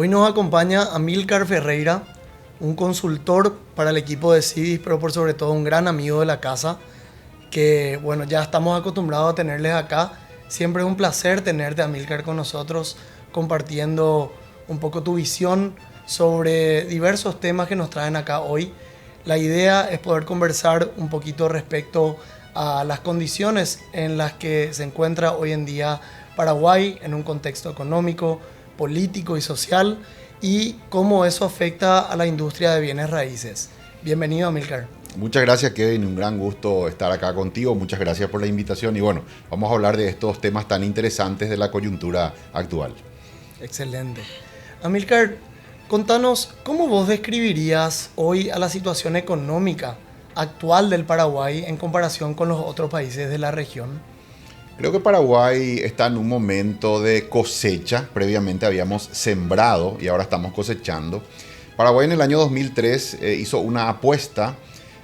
Hoy nos acompaña Amílcar Ferreira, un consultor para el equipo de CIDIS, pero por sobre todo un gran amigo de la casa, que bueno, ya estamos acostumbrados a tenerles acá. Siempre es un placer tenerte, Amílcar, con nosotros, compartiendo un poco tu visión sobre diversos temas que nos traen acá hoy. La idea es poder conversar un poquito respecto a las condiciones en las que se encuentra hoy en día Paraguay en un contexto económico, político y social, y cómo eso afecta a la industria de bienes raíces. Bienvenido, Amílcar. Muchas gracias, Kevin, un gran gusto estar acá contigo, muchas gracias por la invitación y bueno, vamos a hablar de estos temas tan interesantes de la coyuntura actual. Excelente. Amílcar, contanos, ¿cómo vos describirías hoy a la situación económica actual del Paraguay en comparación con los otros países de la región? Creo que Paraguay está en un momento de cosecha, previamente habíamos sembrado y ahora estamos cosechando. Paraguay en el año 2003 hizo una apuesta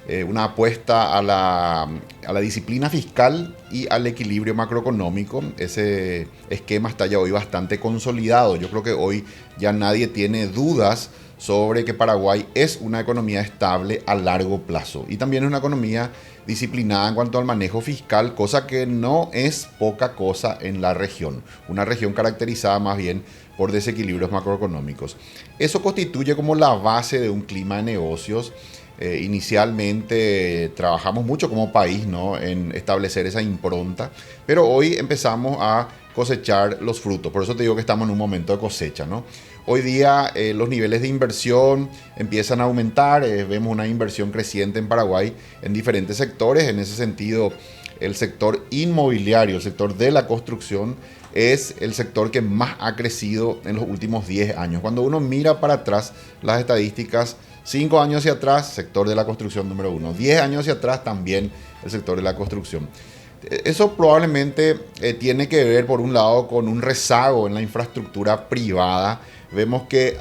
a la disciplina fiscal y al equilibrio macroeconómico. Ese esquema está ya hoy bastante consolidado. Yo creo que hoy ya nadie tiene dudas sobre que Paraguay es una economía estable a largo plazo y también es una economía disciplinada en cuanto al manejo fiscal, cosa que no es poca cosa en la región, una región caracterizada más bien por desequilibrios macroeconómicos. Eso constituye como la base de un clima de negocios. Inicialmente trabajamos mucho como país, ¿no?, en establecer esa impronta, pero hoy empezamos a cosechar los frutos. Por eso te digo que estamos en un momento de cosecha, ¿no? Hoy día los niveles de inversión empiezan a aumentar, vemos una inversión creciente en Paraguay en diferentes sectores. En ese sentido, el sector inmobiliario, el sector de la construcción, es el sector que más ha crecido en los últimos 10 años. Cuando uno mira para atrás las estadísticas, 5 años hacia atrás, sector de la construcción número 1. 10 años hacia atrás, también el sector de la construcción. Eso probablemente tiene que ver, por un lado, con un rezago en la infraestructura privada. Vemos que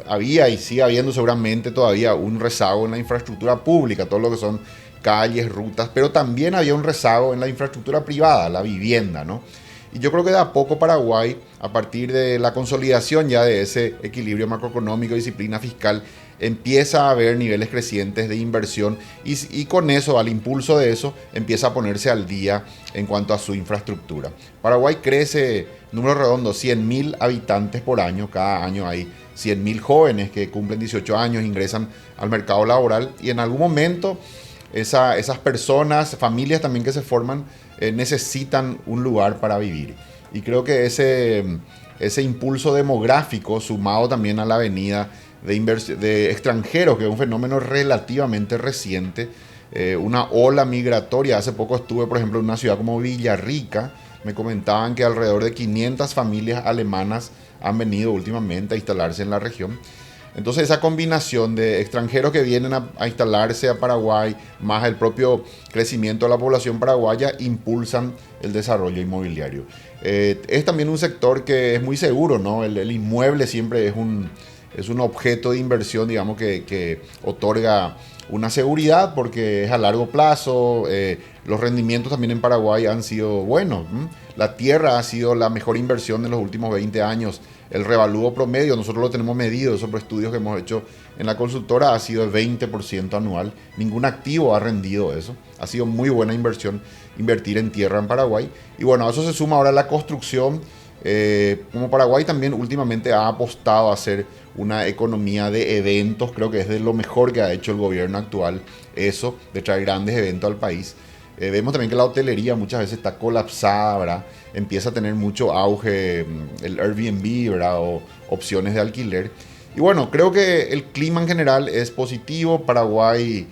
había y sigue habiendo seguramente todavía un rezago en la infraestructura pública, todo lo que son calles, rutas, pero también había un rezago en la infraestructura privada, la vivienda, ¿no? Y yo creo que de a poco Paraguay, a partir de la consolidación ya de ese equilibrio macroeconómico y disciplina fiscal, empieza a haber niveles crecientes de inversión y con eso, al impulso de eso, empieza a ponerse al día en cuanto a su infraestructura. Paraguay crece, número redondo, 100.000 habitantes por año. Cada año hay 100.000 jóvenes que cumplen 18 años, ingresan al mercado laboral y en algún momento esas personas, familias también que se forman, necesitan un lugar para vivir. Y creo que ese impulso demográfico, sumado también a la venida de extranjeros, que es un fenómeno relativamente reciente, una ola migratoria. Hace poco estuve, por ejemplo, en una ciudad como Villarrica. Me comentaban que alrededor de 500 familias alemanas han venido últimamente a instalarse en la región. Entonces esa combinación de extranjeros que vienen a instalarse a Paraguay, más el propio crecimiento de la población paraguaya, impulsan el desarrollo inmobiliario. Es también un sector que es muy seguro, ¿no? El inmueble siempre es un objeto de inversión, digamos, que otorga una seguridad porque es a largo plazo. Los rendimientos también en Paraguay han sido buenos. La tierra ha sido la mejor inversión de los últimos 20 años. El revalúo promedio, nosotros lo tenemos medido, esos estudios que hemos hecho en la consultora, ha sido de 20% anual. Ningún activo ha rendido eso. Ha sido muy buena inversión invertir en tierra en Paraguay. Y bueno, a eso se suma ahora la construcción. Como Paraguay también últimamente ha apostado a hacer una economía de eventos. Creo que es de lo mejor que ha hecho el gobierno actual, eso, de traer grandes eventos al país. Vemos también que la hotelería muchas veces está colapsada, ¿verdad? Empieza a tener mucho auge el Airbnb, ¿verdad? O opciones de alquiler. Y bueno, creo que el clima en general es positivo. Paraguay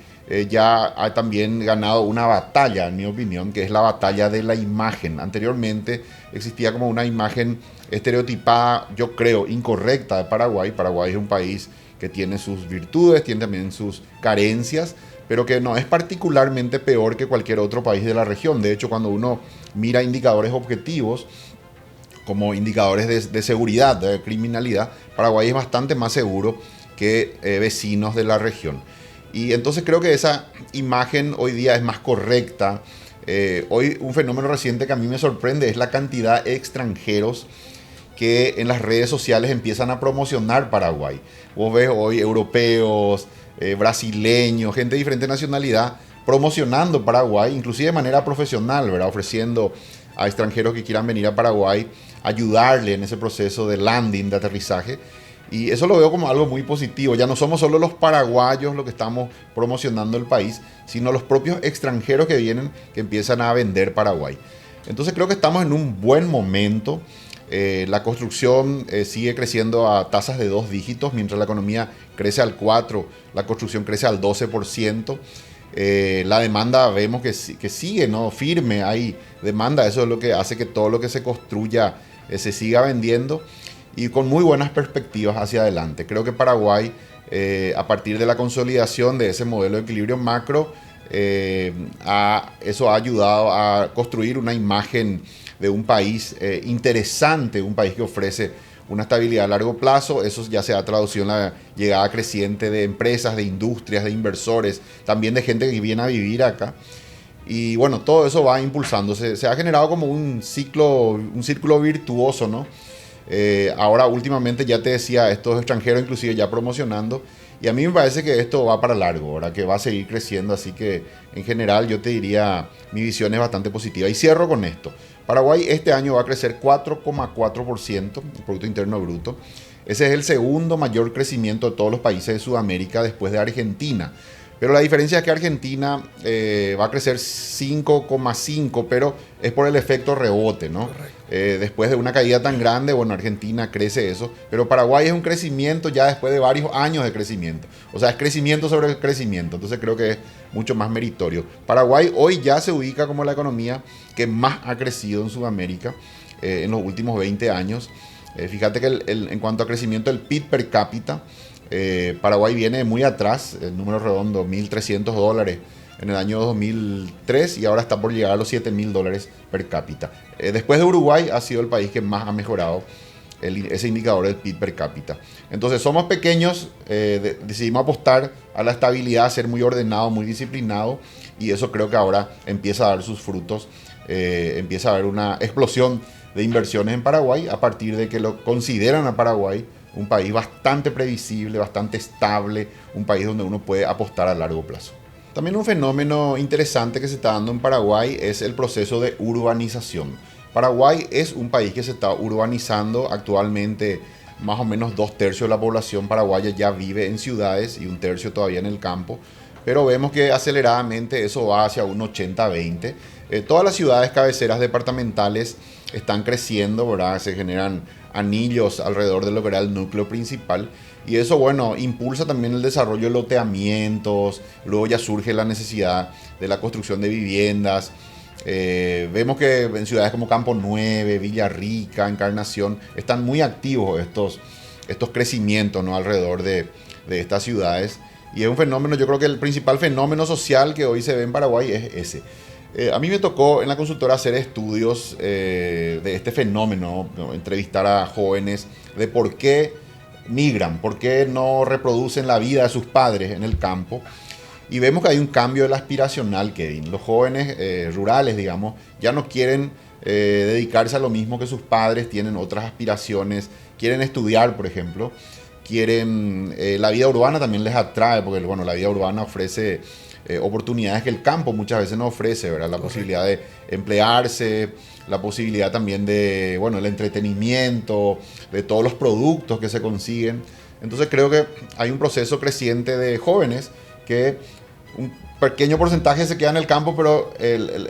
ya ha también ganado una batalla, en mi opinión, que es la batalla de la imagen. Anteriormente existía como una imagen estereotipada, yo creo, incorrecta de Paraguay. Paraguay es un país que tiene sus virtudes, tiene también sus carencias, pero que no es particularmente peor que cualquier otro país de la región. De hecho, cuando uno mira indicadores objetivos, como indicadores de seguridad, de criminalidad, Paraguay es bastante más seguro que vecinos de la región. Y entonces creo que esa imagen hoy día es más correcta. Hoy un fenómeno reciente que a mí me sorprende es la cantidad de extranjeros que en las redes sociales empiezan a promocionar Paraguay. Vos ves hoy europeos, brasileños, gente de diferente nacionalidad promocionando Paraguay, inclusive de manera profesional, ¿verdad? Ofreciendo a extranjeros que quieran venir a Paraguay, ayudarle en ese proceso de landing, de aterrizaje. Y eso lo veo como algo muy positivo. Ya no somos solo los paraguayos los que estamos promocionando el país, sino los propios extranjeros que vienen, que empiezan a vender Paraguay. Entonces creo que estamos en un buen momento. La construcción sigue creciendo a tasas de 2 dígitos, mientras la economía crece al 4%, la construcción crece al 12%. La demanda vemos que sigue, ¿no? Firme, hay demanda, eso es lo que hace que todo lo que se construya se siga vendiendo y con muy buenas perspectivas hacia adelante. Creo que Paraguay, a partir de la consolidación de ese modelo de equilibrio macro, eso ha ayudado a construir una imagen de un país interesante, un país que ofrece una estabilidad a largo plazo. Eso ya se ha traducido en la llegada creciente de empresas, de industrias, de inversores, también de gente que viene a vivir acá. Y bueno, todo eso va impulsándose. Se ha generado como un círculo virtuoso, ¿no? Ahora últimamente ya te decía, estos extranjeros inclusive ya promocionando. Y a mí me parece que esto va para largo, ¿verdad? Que va a seguir creciendo. Así que en general yo te diría, mi visión es bastante positiva. Y cierro con esto. Paraguay este año va a crecer 4,4% el Producto Interno Bruto. Ese es el segundo mayor crecimiento de todos los países de Sudamérica después de Argentina. Pero la diferencia es que Argentina va a crecer 5,5, pero es por el efecto rebote, ¿no? Después de una caída tan grande, bueno, Argentina crece eso, pero Paraguay es un crecimiento ya después de varios años de crecimiento. O sea, es crecimiento sobre crecimiento, entonces creo que es mucho más meritorio. Paraguay hoy ya se ubica como la economía que más ha crecido en Sudamérica en los últimos 20 años. Fíjate que en cuanto a crecimiento del PIB per cápita, Paraguay viene muy atrás, el número redondo, $1.300 en el año 2003 y ahora está por llegar a los $7.000 per cápita. Después de Uruguay ha sido el país que más ha mejorado ese indicador del PIB per cápita. Entonces somos pequeños, decidimos apostar a la estabilidad, a ser muy ordenado, muy disciplinado y eso creo que ahora empieza a dar sus frutos, empieza a haber una explosión de inversiones en Paraguay a partir de que lo consideran a Paraguay un país bastante previsible, bastante estable, un país donde uno puede apostar a largo plazo. También un fenómeno interesante que se está dando en Paraguay es el proceso de urbanización. Paraguay es un país que se está urbanizando actualmente. Más o menos 2/3 de la población paraguaya ya vive en ciudades y 1/3 todavía en el campo. Pero vemos que aceleradamente eso va hacia un 80-20. Todas las ciudades cabeceras departamentales están creciendo, ¿verdad? Se generan anillos alrededor de lo que era el núcleo principal. Y eso, bueno, impulsa también el desarrollo de loteamientos. Luego ya surge la necesidad de la construcción de viviendas. Vemos que en ciudades como Campo 9, Villarrica, Encarnación, están muy activos estos crecimientos, ¿no? Alrededor de estas ciudades. Y es un fenómeno, yo creo que el principal fenómeno social que hoy se ve en Paraguay es ese. A mí me tocó en la consultora hacer estudios de este fenómeno, ¿no? Entrevistar a jóvenes de por qué migran, por qué no reproducen la vida de sus padres en el campo. Y vemos que hay un cambio del aspiracional, Kevin. Los jóvenes rurales, digamos, ya no quieren dedicarse a lo mismo que sus padres, tienen otras aspiraciones, quieren estudiar, por ejemplo, quieren... la vida urbana también les atrae, porque bueno, la vida urbana ofrece oportunidades que el campo muchas veces no ofrece, ¿verdad? La posibilidad de emplearse, la posibilidad también de, bueno, el entretenimiento, de todos los productos que se consiguen. Entonces creo que hay un proceso creciente de jóvenes que un pequeño porcentaje se queda en el campo, pero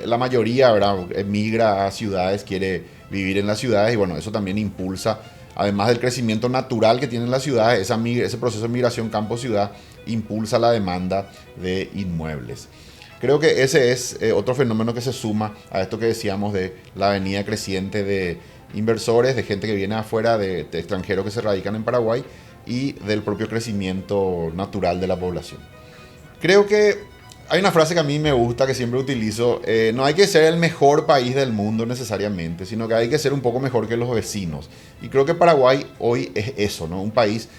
la mayoría, ¿verdad?, emigra a ciudades, quiere vivir en las ciudades y bueno, eso también impulsa, además del crecimiento natural que tienen las ciudades, ese proceso de migración campo-ciudad impulsa la demanda de inmuebles. Creo que ese es otro fenómeno que se suma a esto que decíamos de la venida creciente de inversores, de gente que viene afuera, de extranjeros que se radican en Paraguay y del propio crecimiento natural de la población. Creo que hay una frase que a mí me gusta, que siempre utilizo, no hay que ser el mejor país del mundo necesariamente, sino que hay que ser un poco mejor que los vecinos. Y creo que Paraguay hoy es eso, ¿no? Un país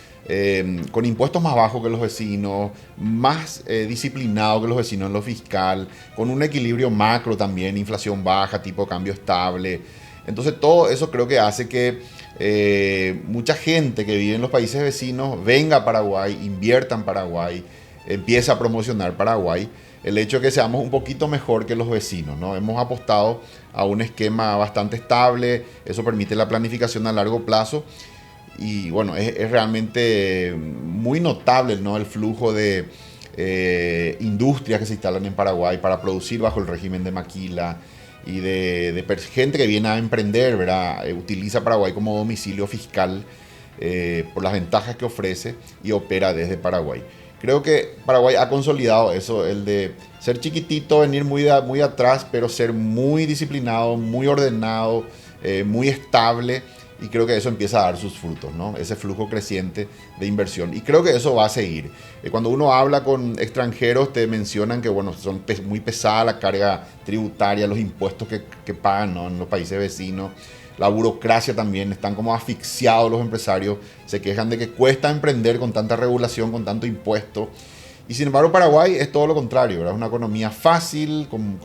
con impuestos más bajos que los vecinos, más disciplinado que los vecinos en lo fiscal, con un equilibrio macro también, inflación baja, tipo de cambio estable. Entonces todo eso creo que hace que mucha gente que vive en los países vecinos venga a Paraguay, invierta en Paraguay, empieza a promocionar Paraguay. El hecho de que seamos un poquito mejor que los vecinos, ¿no? Hemos apostado a un esquema bastante estable, eso permite la planificación a largo plazo y bueno, es realmente muy notable, ¿no? El flujo de industrias que se instalan en Paraguay para producir bajo el régimen de maquila y de gente que viene a emprender, ¿verdad? Utiliza Paraguay como domicilio fiscal por las ventajas que ofrece y opera desde Paraguay. Creo que Paraguay ha consolidado eso, el de ser chiquitito, venir muy atrás, pero ser muy disciplinado, muy ordenado, muy estable. Y creo que eso empieza a dar sus frutos, ¿no? Ese flujo creciente de inversión. Y creo que eso va a seguir. Cuando uno habla con extranjeros, te mencionan que, bueno, son muy pesada la carga tributaria, los impuestos que pagan, ¿no? En los países vecinos. La burocracia también, están como asfixiados los empresarios, se quejan de que cuesta emprender con tanta regulación, con tanto impuesto. Y sin embargo Paraguay es todo lo contrario, ¿verdad? Es una economía fácil, con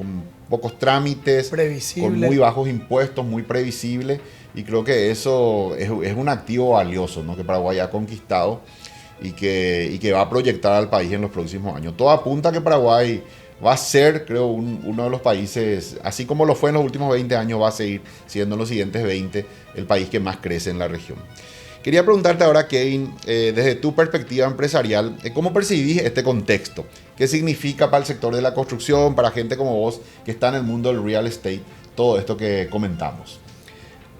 pocos trámites, Previsible. con muy bajos impuestos, muy previsible. Y creo que eso es un activo valioso, ¿no? Que Paraguay ha conquistado y que va a proyectar al país en los próximos años. Todo apunta a que Paraguay va a ser, creo, uno de los países, así como lo fue en los últimos 20 años, va a seguir siendo en los siguientes 20 el país que más crece en la región. Quería preguntarte ahora, Kevin, desde tu perspectiva empresarial, ¿cómo percibís este contexto? ¿Qué significa para el sector de la construcción, para gente como vos que está en el mundo del real estate, todo esto que comentamos?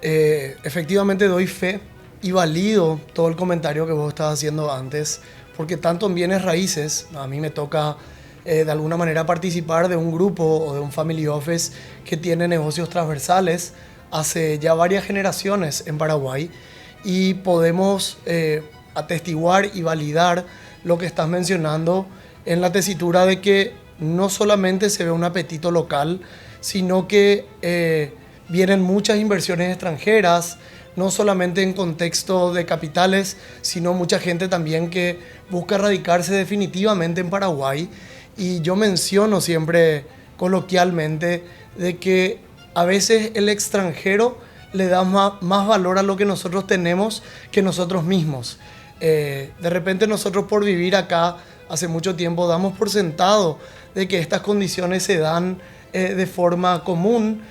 Efectivamente doy fe y valido todo el comentario que vos estabas haciendo antes, porque tanto en bienes raíces, a mí me toca de alguna manera participar de un grupo o de un family office que tiene negocios transversales hace ya varias generaciones en Paraguay y podemos atestiguar y validar lo que estás mencionando en la tesitura de que no solamente se ve un apetito local, sino que vienen muchas inversiones extranjeras, no solamente en contexto de capitales, sino mucha gente también que busca radicarse definitivamente en Paraguay. Y yo menciono siempre coloquialmente de que a veces el extranjero le da más valor a lo que nosotros tenemos que nosotros mismos. De repente nosotros por vivir acá hace mucho tiempo damos por sentado de que estas condiciones se dan de forma común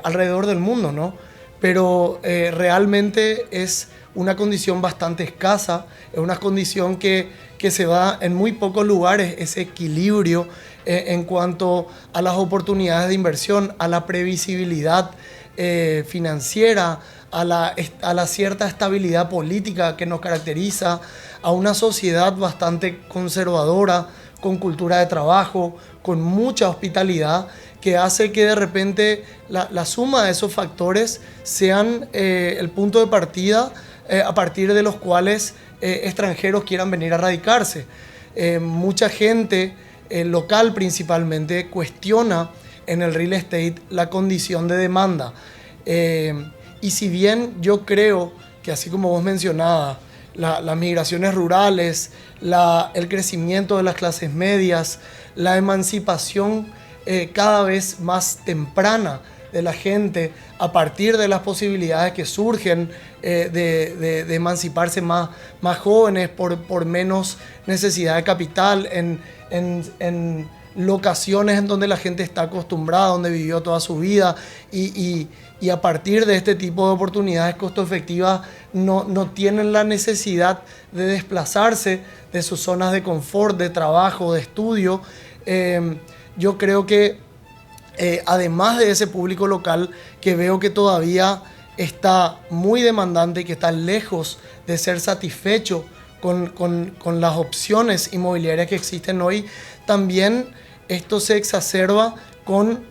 alrededor del mundo, ¿no? Pero realmente es una condición bastante escasa, es una condición que se da en muy pocos lugares, ese equilibrio en cuanto a las oportunidades de inversión, a la previsibilidad financiera, a la cierta estabilidad política que nos caracteriza, a una sociedad bastante conservadora, con cultura de trabajo, con mucha hospitalidad, que hace que de repente la suma de esos factores sean el punto de partida a partir de los cuales extranjeros quieran venir a radicarse. Mucha gente local principalmente cuestiona en el real estate la condición de demanda. Y si bien yo creo que así como vos mencionabas, las migraciones rurales, el crecimiento de las clases medias, la emancipación cada vez más temprana de la gente a partir de las posibilidades que surgen de emanciparse más jóvenes por menos necesidad de capital en locaciones en donde la gente está acostumbrada, donde vivió toda su vida y a partir de este tipo de oportunidades costo efectivas no tienen la necesidad de desplazarse de sus zonas de confort, de trabajo, de estudio. Yo creo que además de ese público local que veo que todavía está muy demandante y que está lejos de ser satisfecho con las opciones inmobiliarias que existen hoy, también esto se exacerba con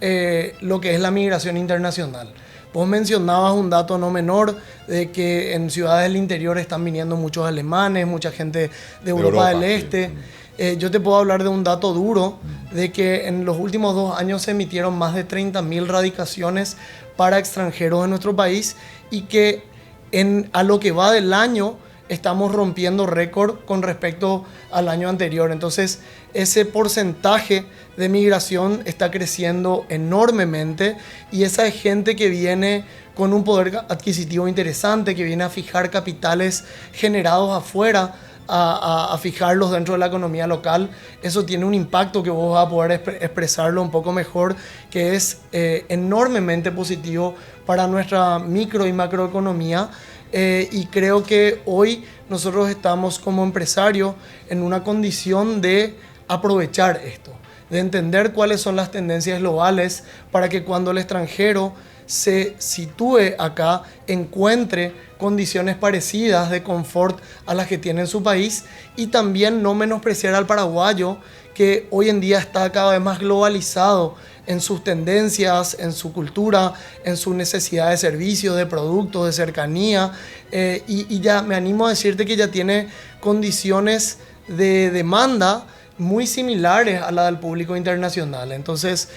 lo que es la migración internacional. Vos mencionabas un dato no menor de que en ciudades del interior están viniendo muchos alemanes, mucha gente de Europa del Este. Sí. Yo te puedo hablar de un dato duro, de que en los últimos 2 años se emitieron más de 30.000 radicaciones para extranjeros en nuestro país y que a lo que va del año estamos rompiendo récord con respecto al año anterior. Entonces, ese porcentaje de migración está creciendo enormemente y esa es gente que viene con un poder adquisitivo interesante, que viene a fijar capitales generados afuera, a fijarlos dentro de la economía local. Eso tiene un impacto que vos vas a poder expresarlo un poco mejor, que es enormemente positivo para nuestra micro y macroeconomía. Y creo que hoy nosotros estamos como empresarios en una condición de aprovechar esto, de entender cuáles son las tendencias globales para que cuando el extranjero se sitúe acá, encuentre condiciones parecidas de confort a las que tiene en su país, y también no menospreciar al paraguayo, que hoy en día está cada vez más globalizado en sus tendencias, en su cultura, en su necesidad de servicios, de productos, de cercanía, y ya me animo a decirte que ya tiene condiciones de demanda muy similares a la del público internacional. Entonces,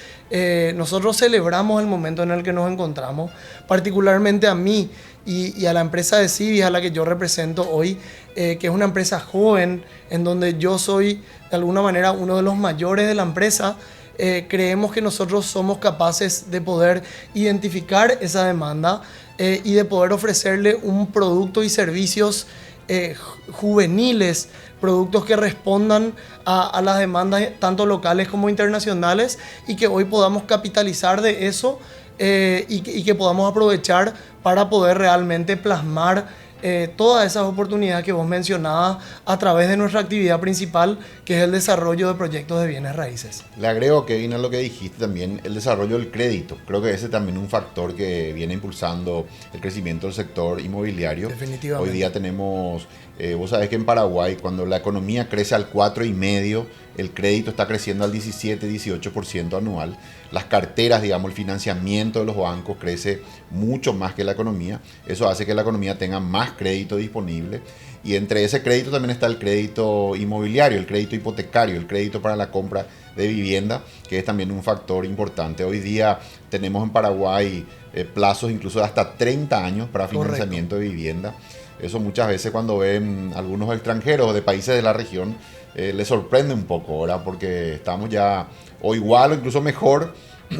nosotros celebramos el momento en el que nos encontramos, particularmente a mí y a la empresa de Cibis, a la que yo represento hoy, que es una empresa joven, en donde yo soy de alguna manera uno de los mayores de la empresa. Creemos que nosotros somos capaces de poder identificar esa demanda y de poder ofrecerle un producto y servicios juveniles, productos que respondan a las demandas tanto locales como internacionales, y que hoy podamos capitalizar de eso y que podamos aprovechar para poder realmente plasmar todas esas oportunidades que vos mencionabas a través de nuestra actividad principal, que es el desarrollo de proyectos de bienes raíces. Le agrego, Kevin, a lo que dijiste también, el desarrollo del crédito. Creo que ese también es un factor que viene impulsando el crecimiento del sector inmobiliario. Definitivamente. Hoy día tenemos, vos sabés que en Paraguay, cuando la economía crece al 4,5%, el crédito está creciendo al 17-18% anual. Las carteras, digamos, el financiamiento de los bancos crece mucho más que la economía. Eso hace que la economía tenga más crédito disponible. Y entre ese crédito también está el crédito inmobiliario, el crédito hipotecario, el crédito para la compra de vivienda, que es también un factor importante. Hoy día tenemos en Paraguay plazos incluso de hasta 30 años para financiamiento de vivienda. Eso muchas veces cuando ven algunos extranjeros de países de la región les sorprende un poco, ¿verdad? Porque estamos ya o igual o incluso mejor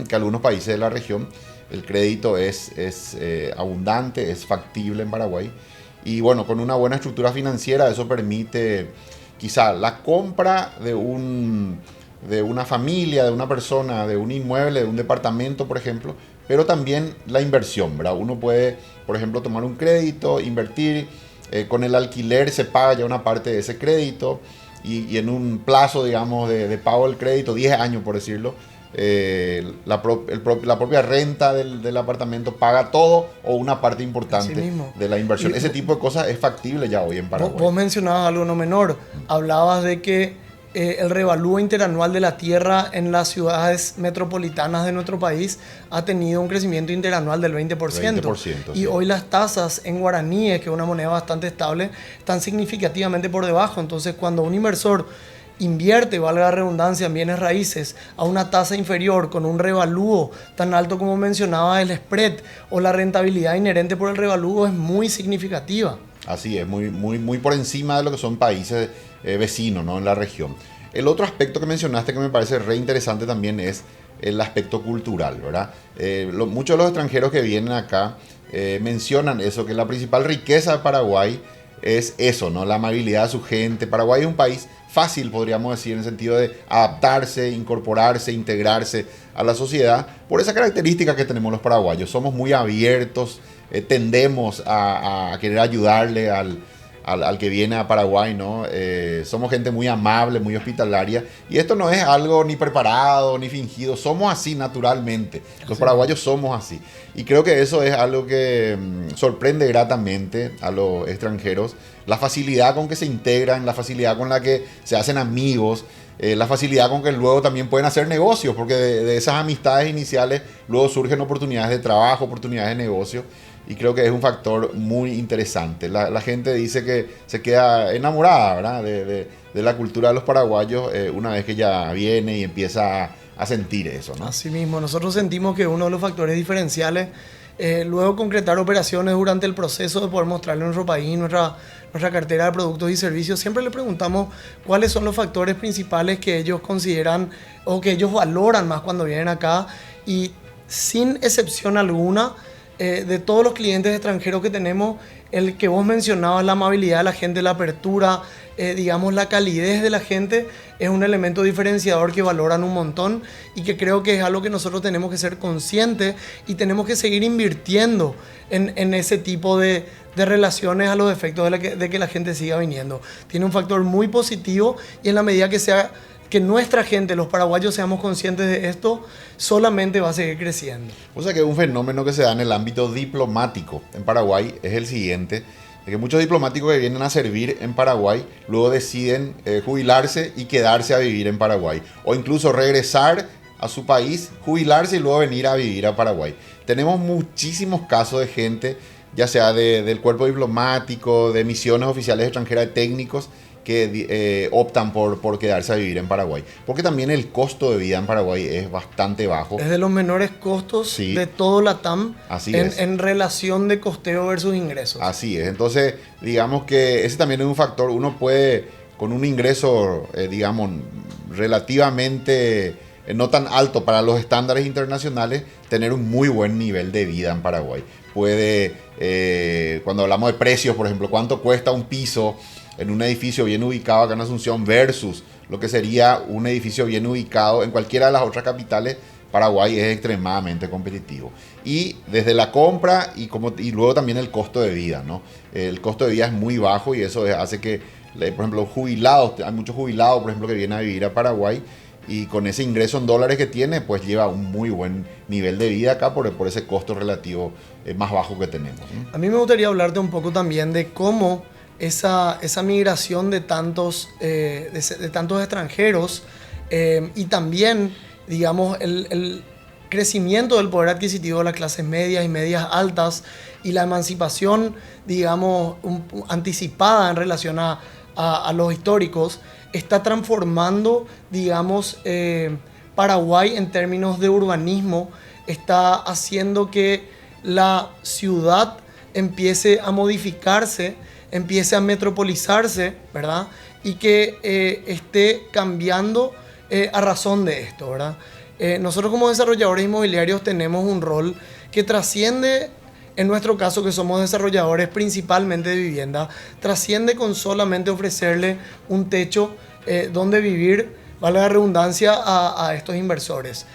que algunos países de la región. El crédito es abundante, es factible en Paraguay. Y bueno, con una buena estructura financiera eso permite quizá la compra de una familia, de una persona, de un inmueble, de un departamento, por ejemplo, pero también la inversión, ¿verdad? Uno puede, por ejemplo, tomar un crédito, invertir, con el alquiler se paga ya una parte de ese crédito, y en un plazo, digamos, de pago del crédito, 10 años por decirlo, la propia renta del apartamento paga todo o una parte importante de la inversión. Ese tipo de cosas es factible ya hoy en Paraguay. Vos mencionabas algo no menor. Hablabas de que el revalúo interanual de la tierra en las ciudades metropolitanas de nuestro país ha tenido un crecimiento interanual del 20%. 20%, y sí. Hoy las tasas en guaraníes, que es una moneda bastante estable, están significativamente por debajo. Entonces, cuando un inversor invierte, valga la redundancia, en bienes raíces a una tasa inferior, con un revalúo tan alto como mencionaba el spread, o la rentabilidad inherente por el revalúo es muy significativa. Así es, muy por encima de lo que son países vecinos, ¿no? En la región. El otro aspecto que mencionaste que me parece re interesante también es el aspecto cultural, ¿verdad? Muchos de los extranjeros que vienen acá mencionan eso, que la principal riqueza de Paraguay es eso, ¿no? La amabilidad de su gente. Paraguay es un país fácil, podríamos decir, en el sentido de adaptarse, incorporarse, integrarse a la sociedad, por esa característica que tenemos los paraguayos. Somos muy abiertos, tendemos a querer ayudarle al que viene a Paraguay, ¿no? Somos gente muy amable, muy hospitalaria, y esto no es algo ni preparado ni fingido, somos así naturalmente. Los paraguayos somos así, y creo que eso es algo que sorprende gratamente a los extranjeros, la facilidad con que se integran, la facilidad con la que se hacen amigos, la facilidad con que luego también pueden hacer negocios, porque de esas amistades iniciales luego surgen oportunidades de trabajo, oportunidades de negocio. Y creo que es un factor muy interesante. La gente dice que se queda enamorada, ¿verdad? De la cultura de los paraguayos una vez que ya viene y empieza a sentir eso, ¿no? Así mismo, nosotros sentimos que uno de los factores diferenciales luego concretar operaciones durante el proceso de poder mostrarle a nuestro país, nuestra cartera de productos y servicios. Siempre le preguntamos cuáles son los factores principales que ellos consideran o que ellos valoran más cuando vienen acá, y sin excepción alguna, de todos los clientes extranjeros que tenemos, el que vos mencionabas, la amabilidad de la gente, la apertura, digamos, la calidez de la gente, es un elemento diferenciador que valoran un montón y que creo que es algo que nosotros tenemos que ser conscientes y tenemos que seguir invirtiendo en ese tipo de relaciones a los efectos de que la gente siga viniendo. Tiene un factor muy positivo, y en la medida que nuestra gente, los paraguayos, seamos conscientes de esto, solamente va a seguir creciendo. O sea que un fenómeno que se da en el ámbito diplomático en Paraguay es el siguiente, de que muchos diplomáticos que vienen a servir en Paraguay luego deciden jubilarse y quedarse a vivir en Paraguay, o incluso regresar a su país, jubilarse y luego venir a vivir a Paraguay. Tenemos muchísimos casos de gente, ya sea del cuerpo diplomático, de misiones oficiales extranjeras, de técnicos, que optan por quedarse a vivir en Paraguay. Porque también el costo de vida en Paraguay es bastante bajo. Es de los menores costos, sí, de todo Latam. Así es. En relación de costeo versus ingresos. Así es. Entonces, digamos que ese también es un factor. Uno puede, con un ingreso, digamos, relativamente no tan alto para los estándares internacionales, tener un muy buen nivel de vida en Paraguay. Puede, cuando hablamos de precios, por ejemplo, cuánto cuesta un piso en un edificio bien ubicado acá en Asunción versus lo que sería un edificio bien ubicado en cualquiera de las otras capitales, Paraguay es extremadamente competitivo. Y desde la compra y luego también el costo de vida, ¿no? El costo de vida es muy bajo y eso hace que, por ejemplo, los jubilados, hay muchos jubilados, por ejemplo, que vienen a vivir a Paraguay, y con ese ingreso en dólares que tiene, pues lleva un muy buen nivel de vida acá por ese costo relativo más bajo que tenemos, ¿no? A mí me gustaría hablarte un poco también de cómo esa migración de tantos extranjeros, y también, digamos, el crecimiento del poder adquisitivo de las clases medias y medias altas, y la emancipación, digamos, anticipada en relación a los históricos, está transformando, digamos, Paraguay en términos de urbanismo, está haciendo que la ciudad empiece a modificarse, empiece a metropolizarse, ¿verdad? Y que esté cambiando a razón de esto, ¿verdad? Nosotros como desarrolladores inmobiliarios tenemos un rol que trasciende, en nuestro caso que somos desarrolladores principalmente de vivienda, trasciende con solamente ofrecerle un techo donde vivir, vale la redundancia, a estos inversores.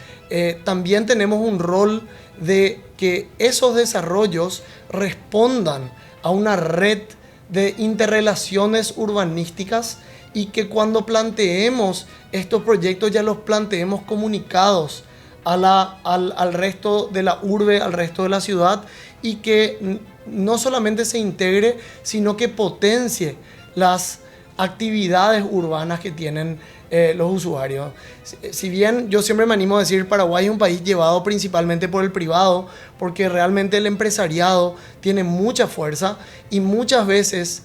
También tenemos un rol de que esos desarrollos respondan a una red de interrelaciones urbanísticas, y que cuando planteemos estos proyectos ya los planteemos comunicados al resto de la urbe, al resto de la ciudad, y que no solamente se integre, sino que potencie las actividades urbanas que tienen los usuarios. Si bien yo siempre me animo a decir, Paraguay es un país llevado principalmente por el privado, porque realmente el empresariado tiene mucha fuerza, y muchas veces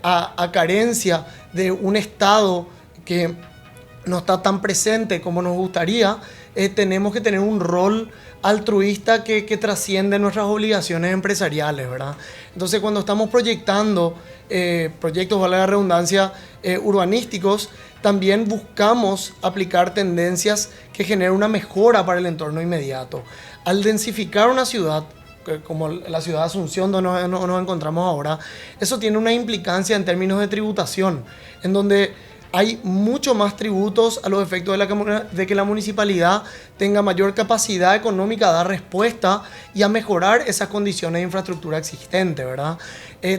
a carencia de un Estado que no está tan presente como nos gustaría, tenemos que tener un rol altruista que trasciende nuestras obligaciones empresariales, ¿verdad? Entonces, cuando estamos proyectando proyectos, vale la redundancia, urbanísticos, también buscamos aplicar tendencias que generen una mejora para el entorno inmediato. Al densificar una ciudad, como la ciudad de Asunción donde nos encontramos ahora, eso tiene una implicancia en términos de tributación, en donde hay mucho más tributos a los efectos de que la municipalidad tenga mayor capacidad económica a dar respuesta y a mejorar esas condiciones de infraestructura existente, ¿verdad?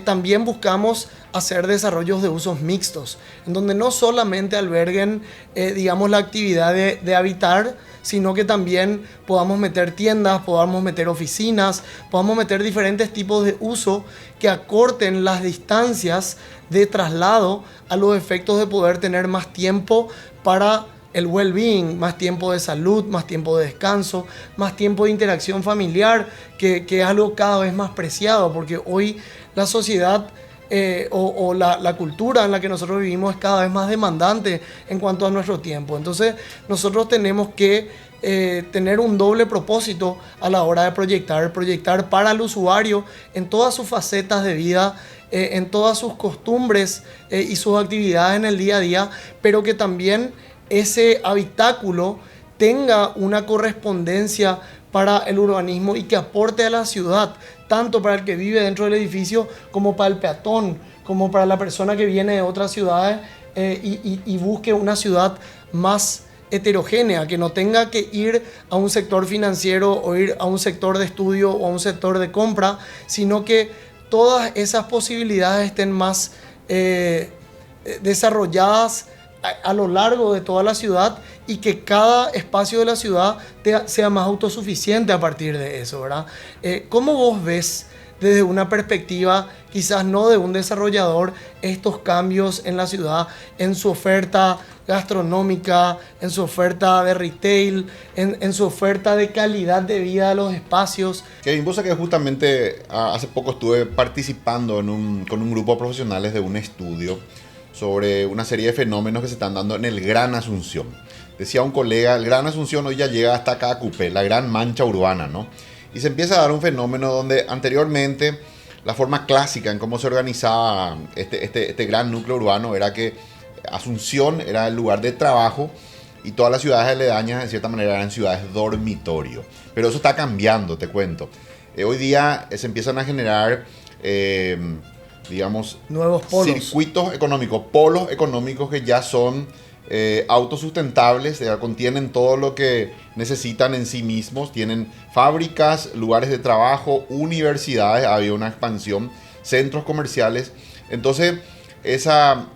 También buscamos hacer desarrollos de usos mixtos, en donde no solamente alberguen, digamos, la actividad de habitar, sino que también podamos meter tiendas, podamos meter oficinas, podamos meter diferentes tipos de uso que acorten las distancias de traslado a los efectos de poder tener más tiempo para el well-being, más tiempo de salud, más tiempo de descanso, más tiempo de interacción familiar, que es algo cada vez más preciado, porque hoy la sociedad la cultura en la que nosotros vivimos es cada vez más demandante en cuanto a nuestro tiempo. Entonces nosotros tenemos que tener un doble propósito a la hora de proyectar para el usuario en todas sus facetas de vida, en todas sus costumbres y sus actividades en el día a día, pero que también ese habitáculo tenga una correspondencia para el urbanismo y que aporte a la ciudad, tanto para el que vive dentro del edificio como para el peatón, como para la persona que viene de otras ciudades y busque una ciudad más heterogénea, que no tenga que ir a un sector financiero o ir a un sector de estudio o a un sector de compra, sino que todas esas posibilidades estén más desarrolladas a lo largo de toda la ciudad y que cada espacio de la ciudad sea más autosuficiente a partir de eso, ¿verdad? ¿Cómo vos ves desde una perspectiva, quizás no de un desarrollador, estos cambios en la ciudad, en su oferta gastronómica, en su oferta de retail, en su oferta de calidad de vida de los espacios? Kevin, vos sabés que justamente hace poco estuve participando con un grupo de profesionales de un estudio sobre una serie de fenómenos que se están dando en el Gran Asunción. Decía un colega, el Gran Asunción hoy ya llega hasta Caacupé, la gran mancha urbana, ¿no? Y se empieza a dar un fenómeno donde anteriormente la forma clásica en cómo se organizaba este gran núcleo urbano era que Asunción era el lugar de trabajo y todas las ciudades aledañas, de cierta manera, eran ciudades dormitorio. Pero eso está cambiando, te cuento. Hoy día se empiezan a generar, digamos, nuevos polos, circuitos económicos, polos económicos que ya son autosustentables, contienen todo lo que necesitan en sí mismos, tienen fábricas, lugares de trabajo, universidades, había una expansión, centros comerciales. Entonces, esa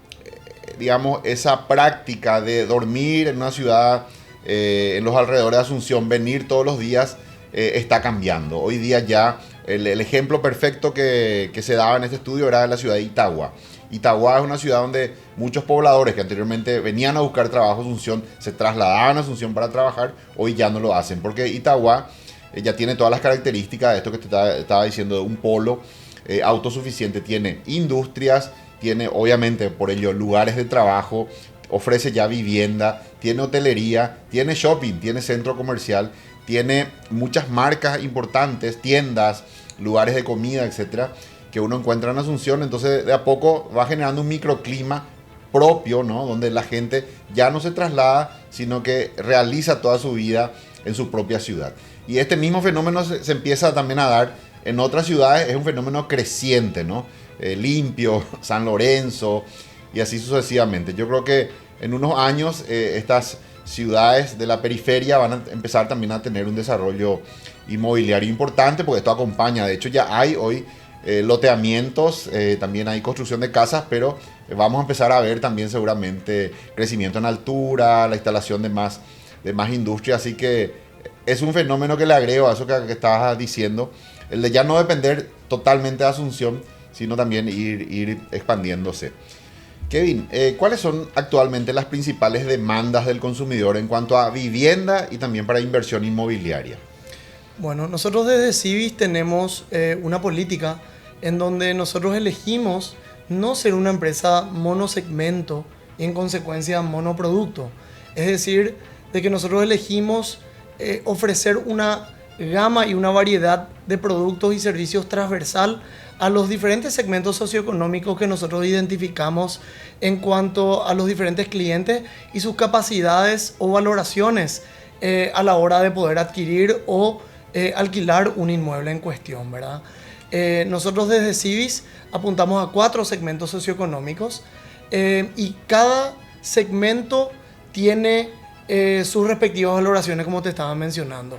práctica de dormir en una ciudad, en los alrededores de Asunción, venir todos los días, está cambiando. Hoy día ya el ejemplo perfecto que se daba en este estudio era la ciudad de Itagua. Itagua es una ciudad donde muchos pobladores que anteriormente venían a buscar trabajo a Asunción se trasladaban a Asunción para trabajar, hoy ya no lo hacen, porque Itagua ya tiene todas las características de esto que te estaba diciendo, de un polo autosuficiente. Tiene industrias, tiene obviamente por ello lugares de trabajo, ofrece ya vivienda, tiene hotelería, tiene shopping, tiene centro comercial, tiene muchas marcas importantes, tiendas, lugares de comida, etcétera, que uno encuentra en Asunción. Entonces de a poco va generando un microclima propio, ¿no? Donde la gente ya no se traslada, sino que realiza toda su vida en su propia ciudad. Y este mismo fenómeno se empieza también a dar en otras ciudades, es un fenómeno creciente, ¿no? Limpio, San Lorenzo y así sucesivamente. Yo creo que en unos años estas ciudades de la periferia van a empezar también a tener un desarrollo inmobiliario importante, porque esto acompaña, de hecho ya hay hoy loteamientos, también hay construcción de casas, pero vamos a empezar a ver también seguramente crecimiento en altura, la instalación de más industria, así que es un fenómeno que le agrego a eso que estabas diciendo, el de ya no depender totalmente de Asunción, sino también ir expandiéndose. Kevin, ¿cuáles son actualmente las principales demandas del consumidor en cuanto a vivienda y también para inversión inmobiliaria? Bueno, nosotros desde Civis tenemos una política en donde nosotros elegimos no ser una empresa monosegmento y en consecuencia monoproducto. Es decir, de que nosotros elegimos ofrecer una gama y una variedad de productos y servicios transversal a los diferentes segmentos socioeconómicos que nosotros identificamos en cuanto a los diferentes clientes y sus capacidades o valoraciones a la hora de poder adquirir o alquilar un inmueble en cuestión, ¿verdad? Nosotros desde Civis apuntamos a 4 segmentos socioeconómicos y cada segmento tiene sus respectivas valoraciones, como te estaba mencionando.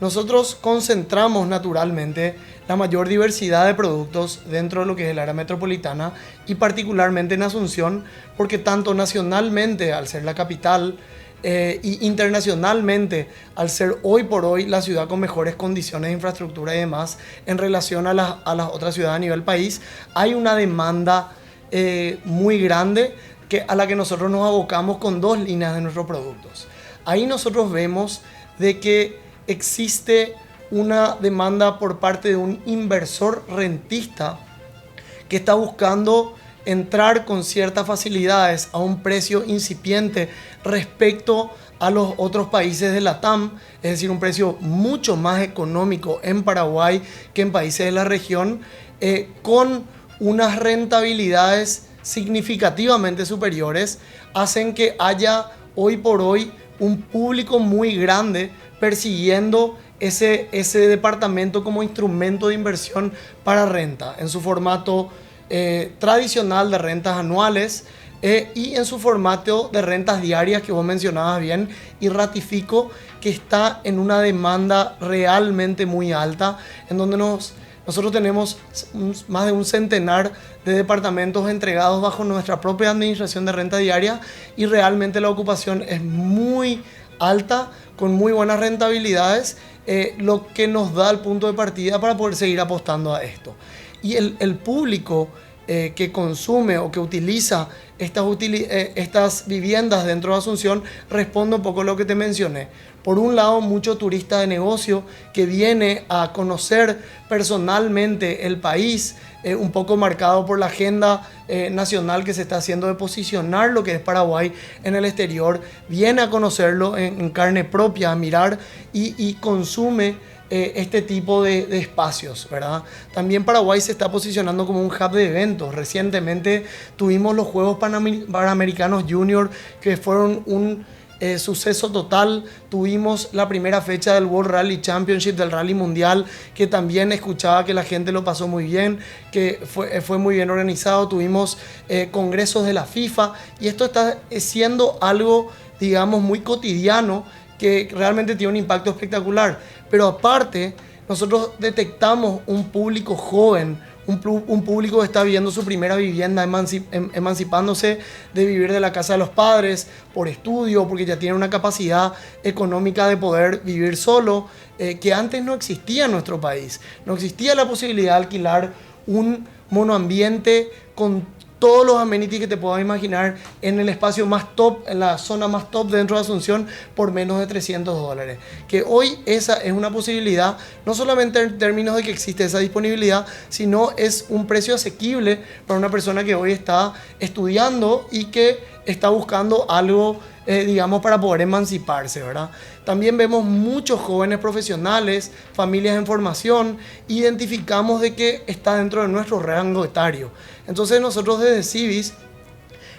Nosotros concentramos naturalmente la mayor diversidad de productos dentro de lo que es el área metropolitana y particularmente en Asunción, porque tanto nacionalmente, al ser la capital, y internacionalmente, al ser hoy por hoy la ciudad con mejores condiciones de infraestructura y demás en relación a las otras ciudades a nivel país, hay una demanda muy grande a la que nosotros nos abocamos con 2 líneas de nuestros productos. Ahí nosotros vemos de que existe una demanda por parte de un inversor rentista que está buscando entrar con ciertas facilidades a un precio incipiente respecto a los otros países de la TAM, es decir, un precio mucho más económico en Paraguay que en países de la región, con unas rentabilidades significativamente superiores, hacen que haya hoy por hoy un público muy grande persiguiendo ese departamento como instrumento de inversión para renta, en su formato tradicional de rentas anuales y en su formato de rentas diarias que vos mencionabas bien, y ratifico que está en una demanda realmente muy alta, en donde nosotros tenemos más de un centenar de departamentos entregados bajo nuestra propia administración de renta diaria, y realmente la ocupación es muy alta, con muy buenas rentabilidades, lo que nos da el punto de partida para poder seguir apostando a esto. Y el público que consume o que utiliza estas viviendas dentro de Asunción responde un poco a lo que te mencioné. Por un lado, mucho turista de negocio que viene a conocer personalmente el país, un poco marcado por la agenda nacional que se está haciendo de posicionar lo que es Paraguay en el exterior, viene a conocerlo en carne propia, a mirar y consume este tipo de espacios, ¿verdad? También Paraguay se está posicionando como un hub de eventos. Recientemente tuvimos los Juegos Panamericanos Junior, que fueron un suceso total. Tuvimos la primera fecha del World Rally Championship, del Rally Mundial, que también escuchaba que la gente lo pasó muy bien, que fue muy bien organizado. Tuvimos congresos de la FIFA, y esto está siendo algo, digamos, muy cotidiano, que realmente tiene un impacto espectacular. Pero aparte, nosotros detectamos un público joven, un público que está viviendo su primera vivienda, emancipándose de vivir de la casa de los padres, por estudio, porque ya tiene una capacidad económica de poder vivir solo, que antes no existía en nuestro país. No existía la posibilidad de alquilar un monoambiente con todos los amenities que te puedas imaginar en el espacio más top, en la zona más top dentro de Asunción, por menos de $300. Que hoy esa es una posibilidad, no solamente en términos de que existe esa disponibilidad, sino es un precio asequible para una persona que hoy está estudiando y que está buscando algo, digamos, para poder emanciparse, ¿verdad? También vemos muchos jóvenes profesionales, familias en formación, identificamos de que está dentro de nuestro rango etario. Entonces nosotros desde Civis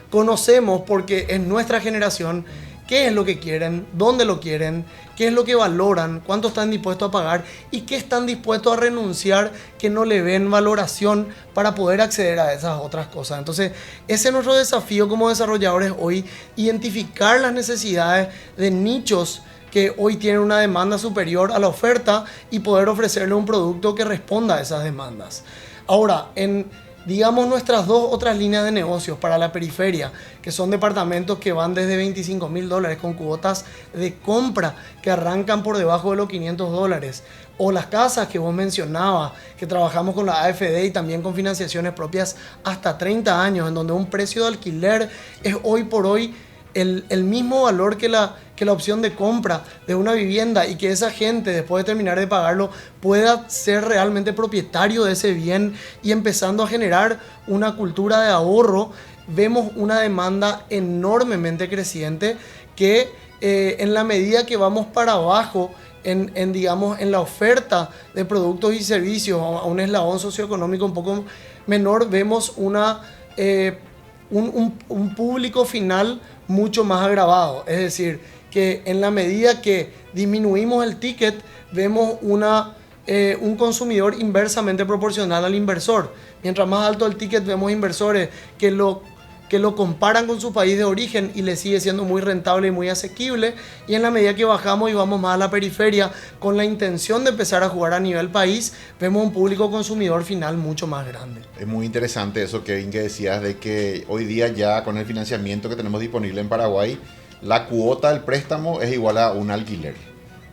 conocemos, porque es nuestra generación, qué es lo que quieren, dónde lo quieren, qué es lo que valoran, cuánto están dispuestos a pagar y qué están dispuestos a renunciar que no le ven valoración para poder acceder a esas otras cosas. Entonces, ese es nuestro desafío como desarrolladores hoy, identificar las necesidades de nichos que hoy tienen una demanda superior a la oferta y poder ofrecerle un producto que responda a esas demandas. Ahora, digamos, nuestras dos otras líneas de negocios para la periferia, que son departamentos que van desde $25,000 con cuotas de compra que arrancan por debajo de los $500, o las casas que vos mencionabas, que trabajamos con la AFD y también con financiaciones propias hasta 30 años, en donde un precio de alquiler es hoy por hoy el mismo valor que la opción de compra de una vivienda, y que esa gente, después de terminar de pagarlo, pueda ser realmente propietario de ese bien y empezando a generar una cultura de ahorro. Vemos una demanda enormemente creciente que en la medida que vamos para abajo digamos, en la oferta de productos y servicios a un eslabón socioeconómico un poco menor, vemos un público final mucho más agravado. Es decir, que en la medida que disminuimos el ticket, vemos un consumidor inversamente proporcional al inversor. Mientras más alto el ticket, vemos inversores que lo comparan con su país de origen y le sigue siendo muy rentable y muy asequible. Y en la medida que bajamos y vamos más a la periferia con la intención de empezar a jugar a nivel país, vemos un público consumidor final mucho más grande. Es muy interesante eso, Kevin, que decías de que hoy día ya con el financiamiento que tenemos disponible en Paraguay, la cuota del préstamo es igual a un alquiler.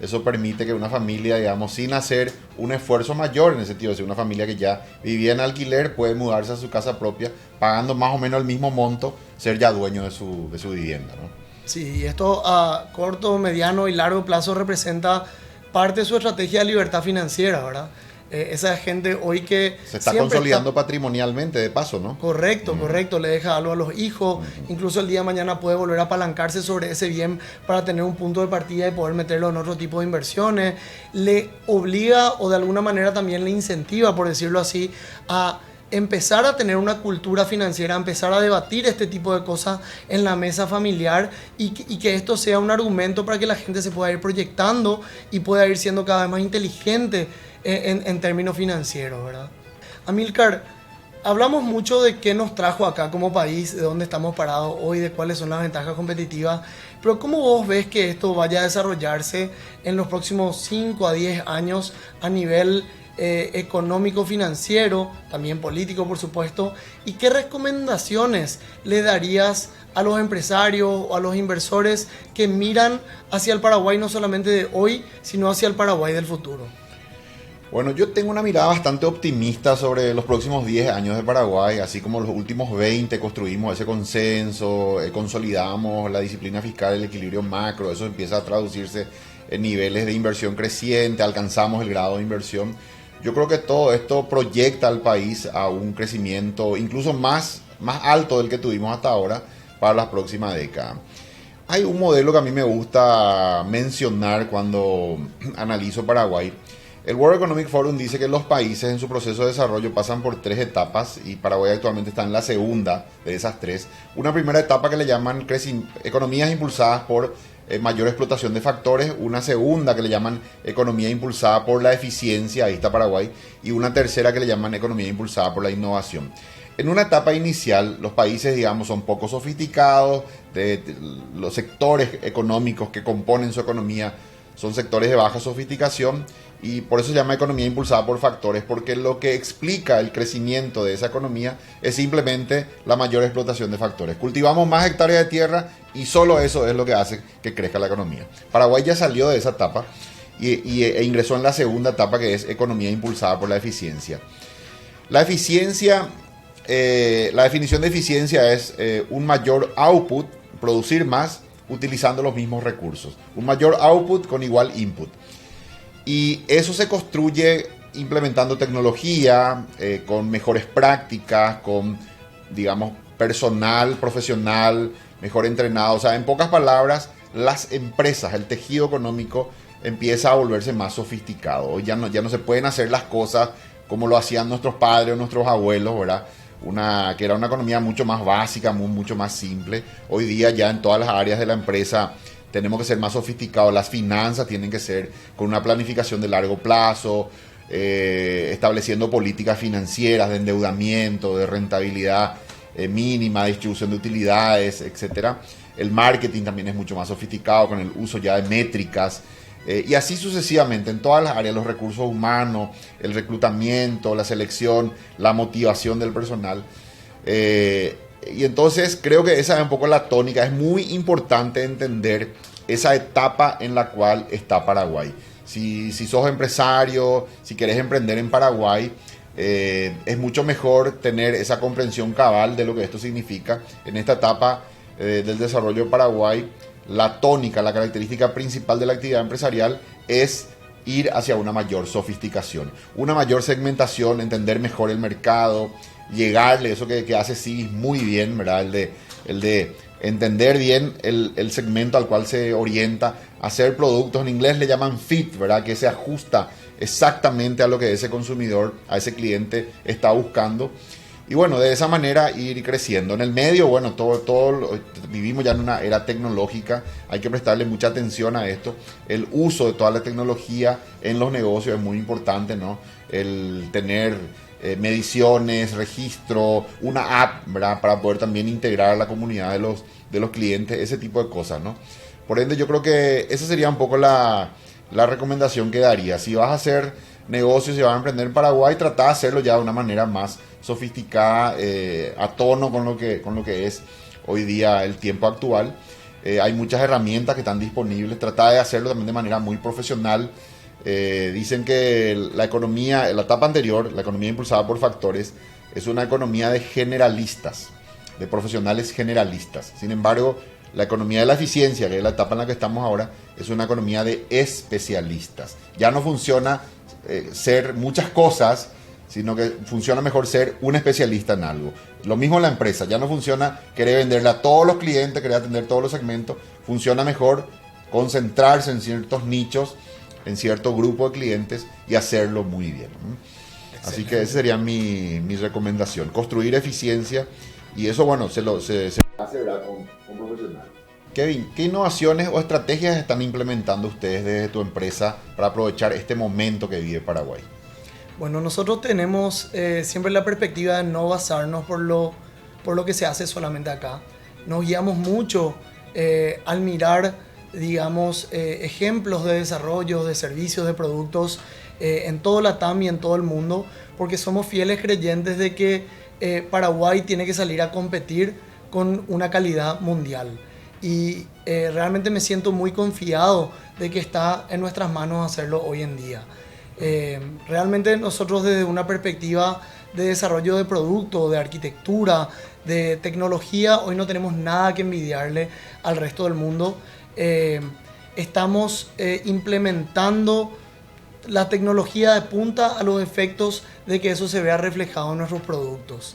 Eso permite que una familia, digamos, sin hacer un esfuerzo mayor, en el sentido de ser una familia que ya vivía en alquiler, puede mudarse a su casa propia, pagando más o menos el mismo monto, ser ya dueño de su vivienda, ¿no? Sí, esto a corto, mediano y largo plazo representa parte de su estrategia de libertad financiera, ¿verdad? Esa gente hoy que Se está siempre consolidando patrimonialmente, de paso, ¿no? Correcto, correcto, le deja algo a los hijos, incluso el día de mañana puede volver a apalancarse sobre ese bien para tener un punto de partida y poder meterlo en otro tipo de inversiones, le obliga o de alguna manera también le incentiva, por decirlo así, a empezar a tener una cultura financiera, a empezar a debatir este tipo de cosas en la mesa familiar y que esto sea un argumento para que la gente se pueda ir proyectando y pueda ir siendo cada vez más inteligente en términos financieros, ¿verdad? Amílcar, hablamos mucho de qué nos trajo acá como país, de dónde estamos parados hoy, de cuáles son las ventajas competitivas, pero ¿cómo vos ves que esto vaya a desarrollarse en los próximos 5 a 10 años a nivel económico, financiero, también político, por supuesto? ¿Y qué recomendaciones le darías a los empresarios o a los inversores que miran hacia el Paraguay no solamente de hoy, sino hacia el Paraguay del futuro? Bueno, yo tengo una mirada bastante optimista sobre los próximos 10 años de Paraguay, así como los últimos 20 construimos ese consenso, consolidamos la disciplina fiscal, el equilibrio macro, eso empieza a traducirse en niveles de inversión creciente, alcanzamos el grado de inversión. Yo creo que todo esto proyecta al país a un crecimiento incluso más alto del que tuvimos hasta ahora para la próxima década. Hay un modelo que a mí me gusta mencionar cuando analizo Paraguay. El World Economic Forum dice que los países en su proceso de desarrollo pasan por 3 etapas y Paraguay actualmente está en la segunda de esas 3. Una primera etapa que le llaman economías impulsadas por mayor explotación de factores, una segunda que le llaman economía impulsada por la eficiencia, ahí está Paraguay, y una tercera que le llaman economía impulsada por la innovación. En una etapa inicial, los países, digamos, son poco sofisticados, los sectores económicos que componen su economía son sectores de baja sofisticación y por eso se llama economía impulsada por factores, porque lo que explica el crecimiento de esa economía es simplemente la mayor explotación de factores. Cultivamos más hectáreas de tierra y solo eso es lo que hace que crezca la economía. Paraguay ya salió de esa etapa e ingresó en la segunda etapa, que es economía impulsada por la eficiencia. La eficiencia, la definición de eficiencia es un mayor output, producir más utilizando los mismos recursos. Un mayor output con igual input. Y eso se construye implementando tecnología, con mejores prácticas, con, digamos, personal profesional, mejor entrenado. O sea, en pocas palabras, las empresas, el tejido económico empieza a volverse más sofisticado. Ya no se pueden hacer las cosas como lo hacían nuestros padres o nuestros abuelos, ¿verdad? Que era una economía mucho más básica, mucho más simple. Hoy día ya en todas las áreas de la empresa tenemos que ser más sofisticados. Las finanzas tienen que ser con una planificación de largo plazo, estableciendo políticas financieras de endeudamiento, de rentabilidad mínima, distribución de utilidades, etcétera. El marketing también es mucho más sofisticado con el uso ya de métricas. Y así sucesivamente en todas las áreas, los recursos humanos, el reclutamiento, la selección, la motivación del personal. Y entonces creo que esa es un poco la tónica. Es muy importante entender esa etapa en la cual está Paraguay. Si sos empresario, si querés emprender en Paraguay, es mucho mejor tener esa comprensión cabal de lo que esto significa. En esta etapa del desarrollo de Paraguay, la tónica, la característica principal de la actividad empresarial es ir hacia una mayor sofisticación, una mayor segmentación, entender mejor el mercado, llegarle, eso que hace sí muy bien, ¿verdad? El de entender bien el segmento al cual se orienta, hacer productos, en inglés le llaman fit, ¿verdad? Que se ajusta exactamente a lo que ese consumidor, a ese cliente está buscando. Y bueno, de esa manera ir creciendo. En el medio, bueno, vivimos ya en una era tecnológica, hay que prestarle mucha atención a esto. El uso de toda la tecnología en los negocios es muy importante, ¿no? El tener mediciones, registro, una app, ¿verdad? Para poder también integrar a la comunidad de los clientes, ese tipo de cosas, ¿no? Por ende, yo creo que esa sería un poco la recomendación que daría. Si vas a hacer negocios, si vas a emprender en Paraguay, trata de hacerlo ya de una manera más sofisticada, a tono con lo que es hoy día el tiempo actual. Hay muchas herramientas que están disponibles. Trata de hacerlo también de manera muy profesional. Dicen que la etapa anterior, la economía impulsada por factores, es una economía de generalistas, de profesionales generalistas. Sin embargo, la economía de la eficiencia, que es la etapa en la que estamos ahora, es una economía de especialistas. Ya no funciona ser muchas cosas, sino que funciona mejor ser un especialista en algo. Lo mismo en la empresa, ya no funciona querer venderle a todos los clientes, querer atender todos los segmentos, funciona mejor concentrarse en ciertos nichos, en cierto grupo de clientes y hacerlo muy bien. Así que esa sería mi recomendación, construir eficiencia, y eso, bueno, se hace, ¿verdad?, con profesionales. Kevin, ¿qué innovaciones o estrategias están implementando ustedes desde tu empresa para aprovechar este momento que vive Paraguay? Bueno, nosotros tenemos siempre la perspectiva de no basarnos por lo que se hace solamente acá. Nos guiamos mucho al mirar, digamos, ejemplos de desarrollo, de servicios, de productos en todo Latam y en todo el mundo, porque somos fieles creyentes de que Paraguay tiene que salir a competir con una calidad mundial. Y realmente me siento muy confiado de que está en nuestras manos hacerlo hoy en día. Realmente nosotros desde una perspectiva de desarrollo de producto, de arquitectura, de tecnología, hoy no tenemos nada que envidiarle al resto del mundo. Estamos implementando la tecnología de punta a los efectos de que eso se vea reflejado en nuestros productos.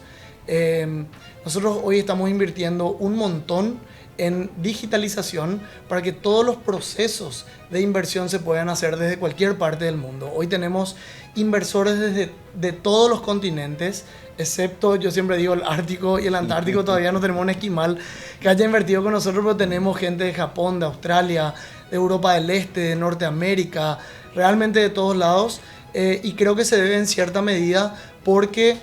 Nosotros hoy estamos invirtiendo un montón en digitalización para que todos los procesos de inversión se puedan hacer desde cualquier parte del mundo. Hoy tenemos inversores de todos los continentes, excepto, yo siempre digo, el Ártico y el Antártico. Todavía no tenemos un esquimal que haya invertido con nosotros, pero tenemos gente de Japón, de Australia, de Europa del Este, de Norteamérica, realmente de todos lados, y creo que se debe en cierta medida porque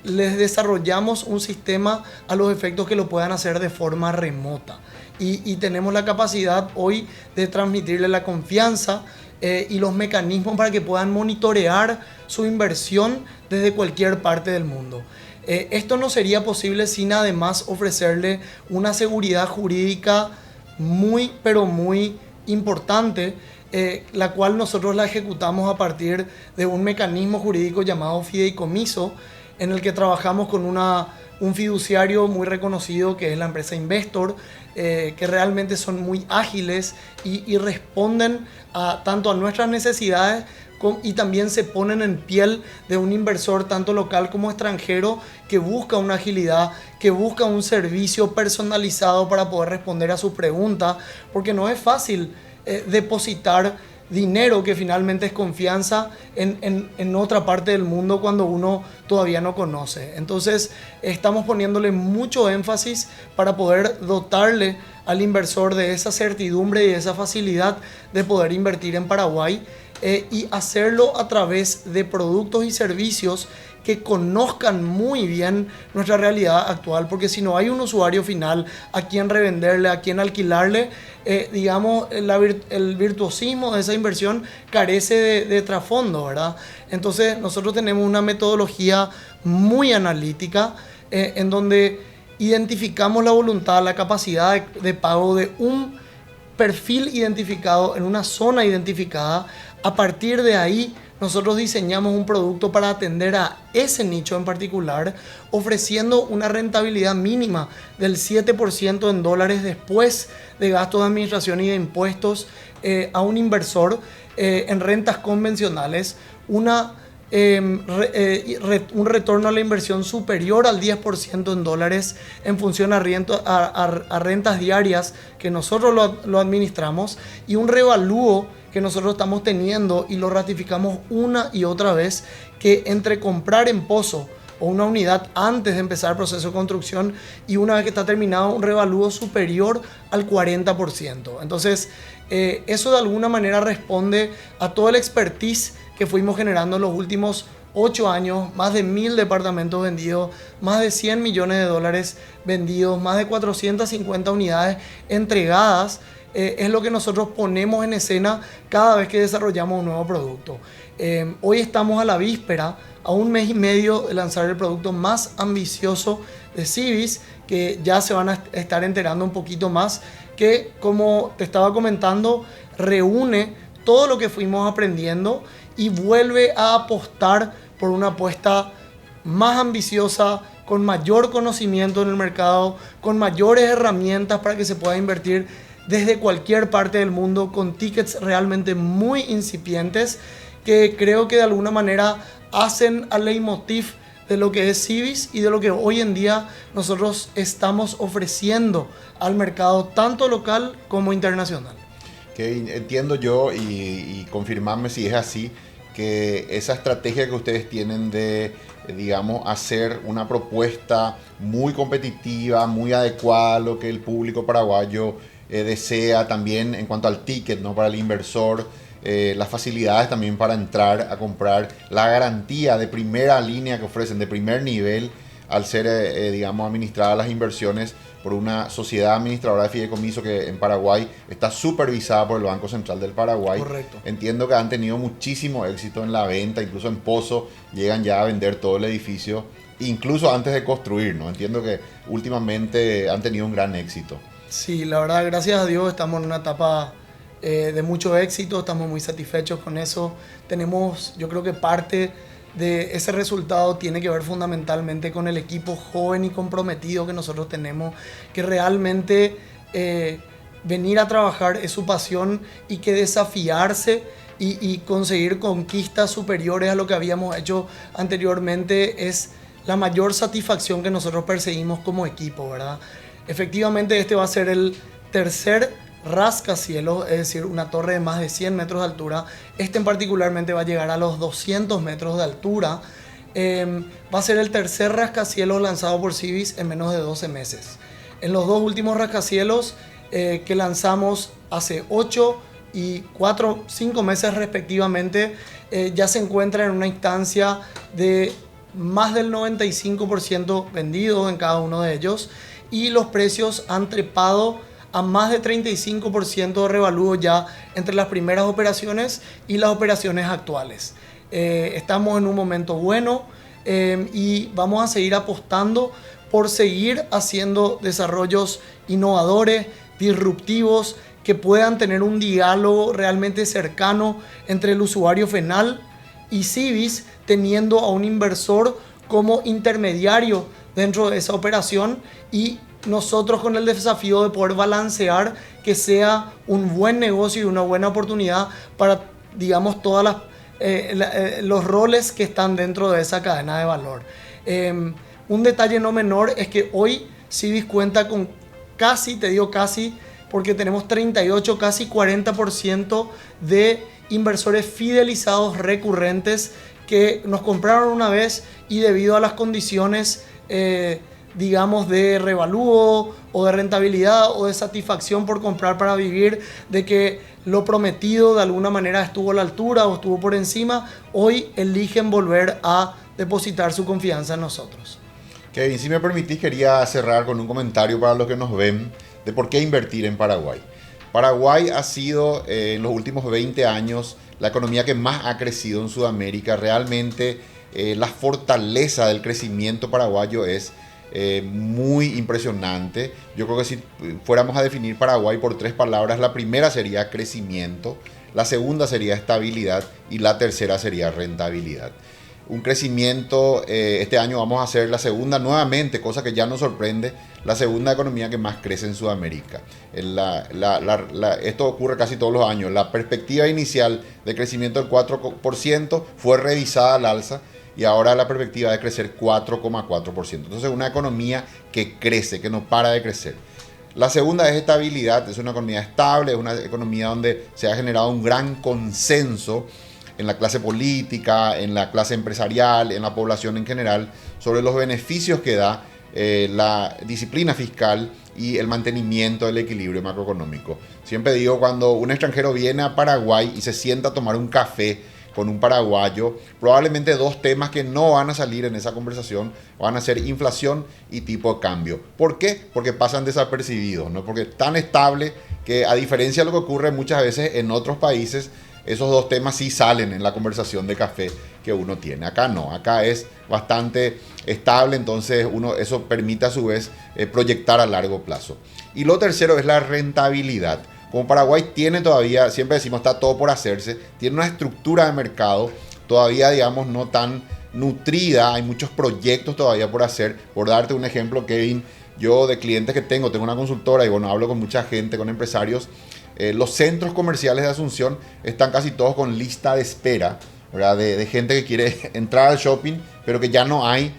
les desarrollamos un sistema a los efectos que lo puedan hacer de forma remota. Y tenemos la capacidad hoy de transmitirle la confianza y los mecanismos para que puedan monitorear su inversión desde cualquier parte del mundo. Esto no sería posible sin además ofrecerle una seguridad jurídica muy, pero muy importante, la cual nosotros la ejecutamos a partir de un mecanismo jurídico llamado fideicomiso, en el que trabajamos con un fiduciario muy reconocido que es la empresa Investor, que realmente son muy ágiles y responden tanto a nuestras necesidades y también se ponen en piel de un inversor tanto local como extranjero que busca una agilidad, que busca un servicio personalizado para poder responder a sus preguntas, porque no es fácil depositar dinero que finalmente es confianza en otra parte del mundo cuando uno todavía no conoce. Entonces estamos poniéndole mucho énfasis para poder dotarle al inversor de esa certidumbre y de esa facilidad de poder invertir en Paraguay, y hacerlo a través de productos y servicios que conozcan muy bien nuestra realidad actual, porque si no hay un usuario final a quien revenderle, a quien alquilarle, digamos, el virtuosismo de esa inversión carece de trasfondo, ¿verdad? Entonces nosotros tenemos una metodología muy analítica en donde identificamos la voluntad, la capacidad de pago de un perfil identificado en una zona identificada. A partir de ahí nosotros diseñamos un producto para atender a ese nicho en particular, ofreciendo una rentabilidad mínima del 7% en dólares después de gastos de administración y de impuestos a un inversor en rentas convencionales, un retorno a la inversión superior al 10% en dólares en función a rentas diarias que nosotros lo administramos, y un revalúo que nosotros estamos teniendo y lo ratificamos una y otra vez, que entre comprar en pozo o una unidad antes de empezar el proceso de construcción y una vez que está terminado, un revalúo superior al 40%. Entonces, eso de alguna manera responde a toda la expertise que fuimos generando en los últimos 8 años, más de 1.000 departamentos vendidos, más de 100 millones de dólares vendidos, más de 450 unidades entregadas. Es lo que nosotros ponemos en escena cada vez que desarrollamos un nuevo producto. Hoy estamos a la víspera, a un mes y medio de lanzar el producto más ambicioso de Cibis, que ya se van a estar enterando un poquito más, que, como te estaba comentando, reúne todo lo que fuimos aprendiendo y vuelve a apostar por una apuesta más ambiciosa, con mayor conocimiento en el mercado, con mayores herramientas para que se pueda invertir desde cualquier parte del mundo con tickets realmente muy incipientes que creo que de alguna manera hacen al leitmotiv de lo que es Cibis y de lo que hoy en día nosotros estamos ofreciendo al mercado tanto local como internacional. Que entiendo yo y confirmarme si es así, que esa estrategia que ustedes tienen de, digamos, hacer una propuesta muy competitiva, muy adecuada a lo que el público paraguayo desea, también en cuanto al ticket, ¿no? Para el inversor, las facilidades también para entrar a comprar, la garantía de primera línea que ofrecen, de primer nivel, al ser, digamos, administradas las inversiones por una sociedad administradora de fideicomiso que en Paraguay está supervisada por el Banco Central del Paraguay. Correcto. Entiendo que han tenido muchísimo éxito en la venta, incluso en Pozo llegan ya a vender todo el edificio, incluso antes de construir, ¿no? Entiendo que últimamente han tenido un gran éxito. Sí, la verdad, gracias a Dios estamos en una etapa de mucho éxito, estamos muy satisfechos con eso. Tenemos, yo creo que parte de ese resultado tiene que ver fundamentalmente con el equipo joven y comprometido que nosotros tenemos, que realmente venir a trabajar es su pasión y que desafiarse y conseguir conquistas superiores a lo que habíamos hecho anteriormente es la mayor satisfacción que nosotros perseguimos como equipo, ¿verdad? Efectivamente, este va a ser el tercer rascacielos, es decir, una torre de más de 100 metros de altura. Este en particularmente va a llegar a los 200 metros de altura. Va a ser el tercer rascacielos lanzado por Cibis en menos de 12 meses. En los dos últimos rascacielos que lanzamos hace 8 y 5 meses respectivamente, ya se encuentra en una instancia de más del 95% vendidos en cada uno de ellos y los precios han trepado a más de 35% de revalúo ya entre las primeras operaciones y las operaciones actuales. Estamos en un momento bueno y vamos a seguir apostando por seguir haciendo desarrollos innovadores, disruptivos, que puedan tener un diálogo realmente cercano entre el usuario final y Cibis, teniendo a un inversor como intermediario dentro de esa operación y nosotros con el desafío de poder balancear que sea un buen negocio y una buena oportunidad para, digamos, todos los roles que están dentro de esa cadena de valor. Un detalle no menor es que hoy Cibis cuenta con casi, te digo casi, porque tenemos 38, casi 40% de inversores fidelizados recurrentes que nos compraron una vez y debido a las condiciones digamos de revalúo o de rentabilidad o de satisfacción por comprar para vivir, de que lo prometido de alguna manera estuvo a la altura o estuvo por encima, hoy eligen volver a depositar su confianza en nosotros. Kevin, si me permitís, quería cerrar con un comentario para los que nos ven de por qué invertir en Paraguay. Paraguay ha sido en los últimos 20 años la economía que más ha crecido en Sudamérica. Realmente la fortaleza del crecimiento paraguayo es muy impresionante. Yo creo que si fuéramos a definir Paraguay por 3 palabras, la primera sería crecimiento, la segunda sería estabilidad y la tercera sería rentabilidad. Un crecimiento, este año vamos a ser la segunda nuevamente, cosa que ya nos sorprende, la segunda economía que más crece en Sudamérica. Esto ocurre casi todos los años. La perspectiva inicial de crecimiento del 4% fue revisada al alza y ahora la perspectiva de crecer 4,4%. Entonces una economía que crece, que no para de crecer. La segunda es estabilidad, es una economía estable, es una economía donde se ha generado un gran consenso en la clase política, en la clase empresarial, en la población en general, sobre los beneficios que da la disciplina fiscal y el mantenimiento del equilibrio macroeconómico. Siempre digo, cuando un extranjero viene a Paraguay y se sienta a tomar un café con un paraguayo, probablemente 2 temas que no van a salir en esa conversación van a ser inflación y tipo de cambio. ¿Por qué? Porque pasan desapercibidos, ¿no? Porque es tan estable que, a diferencia de lo que ocurre muchas veces en otros países, esos 2 temas sí salen en la conversación de café que uno tiene. Acá no, acá es bastante estable, entonces eso permite a su vez proyectar a largo plazo. Y lo tercero es la rentabilidad. Como Paraguay tiene todavía, siempre decimos, está todo por hacerse, tiene una estructura de mercado todavía, digamos, no tan nutrida, hay muchos proyectos todavía por hacer. Por darte un ejemplo, Kevin, Yo de clientes que tengo una consultora y bueno, hablo con mucha gente, con empresarios. Los centros comerciales de Asunción están casi todos con lista de espera, ¿verdad? De gente que quiere entrar al shopping, pero que ya no hay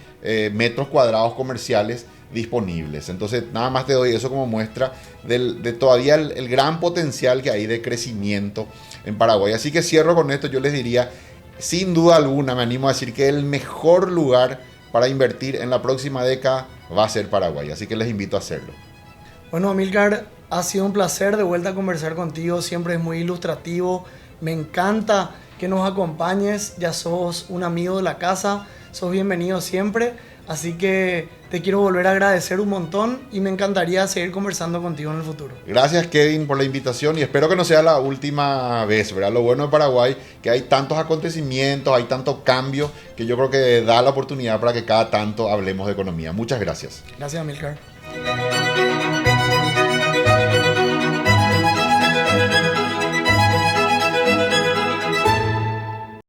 metros cuadrados comerciales disponibles. Entonces, nada más te doy eso como muestra de todavía el gran potencial que hay de crecimiento en Paraguay. Así que cierro con esto. Yo les diría, sin duda alguna, me animo a decir que el mejor lugar para invertir en la próxima década va a ser Paraguay. Así que les invito a hacerlo. Bueno, Amílcar, ha sido un placer de vuelta a conversar contigo. Siempre es muy ilustrativo. Me encanta que nos acompañes. Ya sos un amigo de la casa. Sos bienvenido siempre. Así que te quiero volver a agradecer un montón y me encantaría seguir conversando contigo en el futuro. Gracias, Kevin, por la invitación y espero que no sea la última vez, ¿verdad? Lo bueno de Paraguay que hay tantos acontecimientos, hay tanto cambio que yo creo que da la oportunidad para que cada tanto hablemos de economía. Muchas gracias. Gracias, Amílcar.